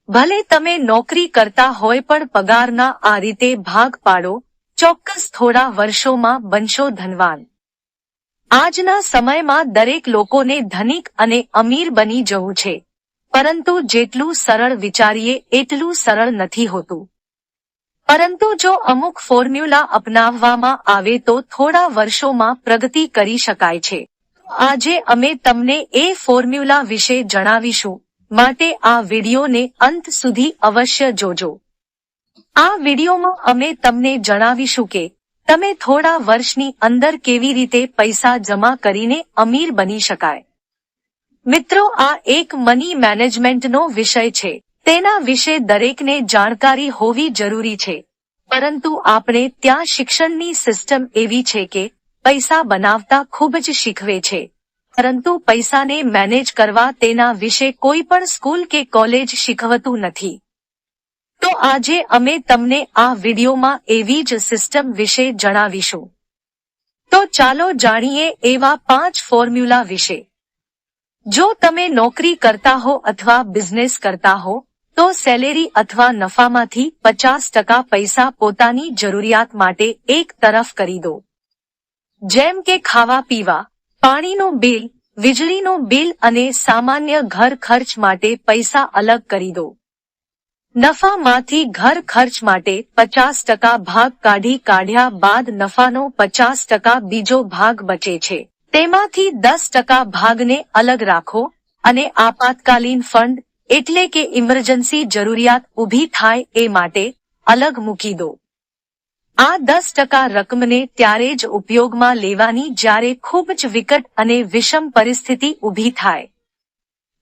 ભલે તમે નોકરી કરતા હોય પણ પગારના આ રીતે ભાગ પાડો, ચોક્કસ થોડા વર્ષોમાં બનશો ધનવાન। આજના સમયમાં દરેક લોકોને ધનિક અને અમીર બની જવું છે, પરંતુ જેટલું સરળ વિચારીએ એટલું સરળ નથી હોતું। પરંતુ જો અમુક ફોર્મ્યુલા અપનાવવામાં આવે તો થોડા વર્ષોમાં પ્રગતિ કરી શકાય છે। આજે અમે તમને એ ફોર્મ્યુલા વિશે જણાવીશું, માટે આ વિડિયોને અંત સુધી અવશ્ય જોજો। આ વિડિયોમાં અમે તમને જણાવીશું કે તમે થોડા વર્ષની અંદર કેવી રીતે પૈસા જમા કરીને અમીર બની શકાય। મિત્રો, આ એક મની મેનેજમેન્ટનો વિષય છે, તેના વિશે દરેકને જાણકારી હોવી જરૂરી છે, પરંતુ આપણે ત્યાં શિક્ષણની સિસ્ટમ એવી છે કે પૈસા બનાવતા ખૂબ જ શીખવે છે, પરંતુ પૈસાને મેનેજ કરવા તેના વિશે કોઈ પણ સ્કૂલ કે કોલેજ શીખવતું નથી। તો આજે અમે તમને આ વિડિયોમાં એવી જ સિસ્ટમ વિશે જણાવીશું। તો ચાલો જાણીએ એવા 5 ફોર્મ્યુલા વિશે। જો તમે નોકરી કરતા હો અથવા બિઝનેસ કરતા હો તો સેલેરી અથવા નફામાંથી 50% પૈસા પોતાની જરૂરિયાત માટે એક તરફ કરી દો, જેમ કે ખાવા પીવા, પાણીનું બિલ, વીજળીનું બિલ અને સામાન્ય ઘર ખર્ચ માટે પૈસા અલગ કરી દો। નફામાંથી ઘર ખર્ચ માટે 50% ભાગ કાઢ્યા બાદ નફાનો 50% બીજો ભાગ બચે છે, તેમાંથી 10% ભાગને અલગ રાખો અને આપાતકાલીન ફંડ એટલે કે ઇમરજન્સી જરૂરિયાત ઊભી થાય એ માટે અલગ મૂકી દો। આ 10% રકમને ત્યારે જ ઉપયોગમાં લેવાની જ્યારે ખૂબ જ વિકટ અને વિષમ પરિસ્થિતિ ઊભી થાય।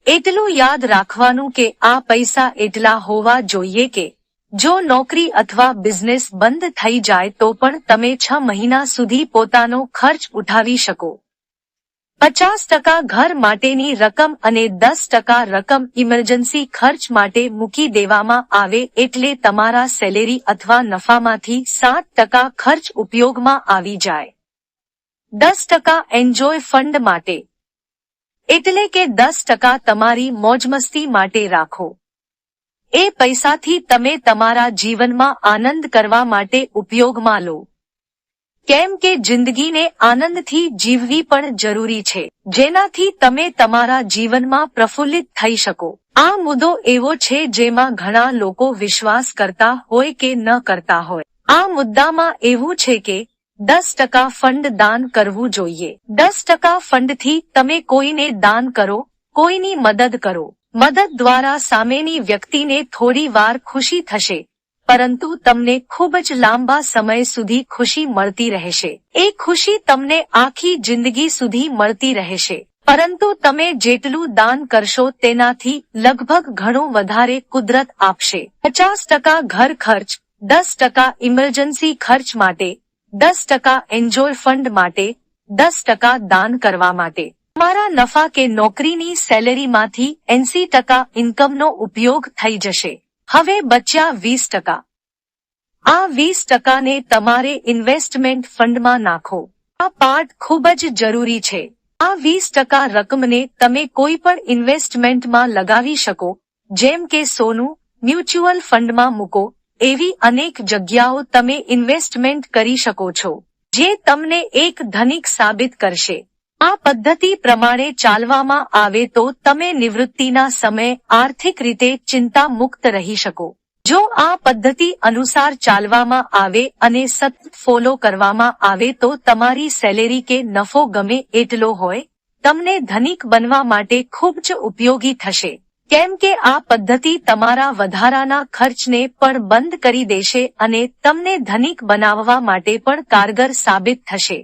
એટલું યાદ રાખવાનું કે આ પૈસા એટલા હોવા જોઈએ કે જો નોકરી અથવા બિઝનેસ બંધ થઈ જાય તો પણ તમે 6 મહિના સુધી પોતાનો ખર્ચ ઉઠાવી શકો। 50% ઘર માટેની રકમ અને 10% રકમ ઇમરજન્સી ખર્ચ માટે મૂકી દેવામાં આવે એટલે તમારા સેલેરી અથવા નફામાંથી 60% ખર્ચ ઉપયોગમાં આવી જાય। 10% એન્જોય ફંડ માટે એટલે કે 10% તમારી મોજમસ્તી માટે રાખો। એ પૈસાથી તમે તમારા જીવનમાં આનંદ કરવા માટે ઉપયોગમાં લો, કેમ કે જિંદગીને આનંદથી જીવવી પણ જરૂરી છે, જેનાથી તમે તમારા જીવનમાં પ્રફુલ્લિત થઈ શકો। આ મુદ્દો એવો છે જેમાં ઘણા લોકો વિશ્વાસ કરતા હોય કે ન કરતા હોય। આ મુદ્દામાં એવું છે કે 10% ફંડ દાન કરવું જોઈએ। 10% ફંડથી તમે કોઈને દાન કરો, કોઈની મદદ કરો। મદદ દ્વારા સામેની વ્યક્તિને થોડી વાર ખુશી થશે, પરંતુ તમને ખૂબ જ લાંબા સમય સુધી ખુશી મળતી રહેશે। એ ખુશી તમને આખી જિંદગી સુધી મળતી રહેશે, પરંતુ તમે જેટલું દાન કરશો તેનાથી લગભગ ઘણું વધારે કુદરત આપશે। 50% ઘર ખર્ચ, 10% ઇમરજન્સી ખર્ચ માટે, 10% એન્જોય ફંડ માટે, 10% દાન કરવા માટે। તમારા નફા કે નોકરીની સેલેરીમાંથી 80% ઇન્કમનો ઉપયોગ થઈ જશે। હવે બચ્યા 20%। આ 20%ને તમારે ઇન્વેસ્ટમેન્ટ ફંડમાં નાખો। આ પાર્ટ ખૂબ જ જરૂરી છે। આ 20% રકમને તમે કોઈ પણ ઇન્વેસ્ટમેન્ટમાં લગાવી શકો, જેમ કે સોનું, મ્યુચ્યુઅલ ફંડમાં મૂકો, એવી અનેક જગ્યાઓ તમે ઇન્વેસ્ટમેન્ટ કરી શકો છો, જે તમને એક ધનિક સાબિત કરશે। આ પદ્ધતિ પ્રમાણે ચાલવામાં આવે તો તમે નિવૃત્તિના સમયે આર્થિક રીતે ચિંતા મુક્ત રહી શકો। જો આ પદ્ધતિ અનુસાર ચાલવામાં આવે અને સતત ફોલો કરવામાં આવે તો તમારી સેલેરી કે નફો ગમે એટલો હોય, તમને ધનિક બનવા માટે ખૂબ જ ઉપયોગી થશે, કેમ કે આ પદ્ધતિ તમારા વધારાના ખર્ચને પણ બંધ કરી દેશે અને તમને ધનિક બનાવવા માટે પણ કારગર સાબિત થશે।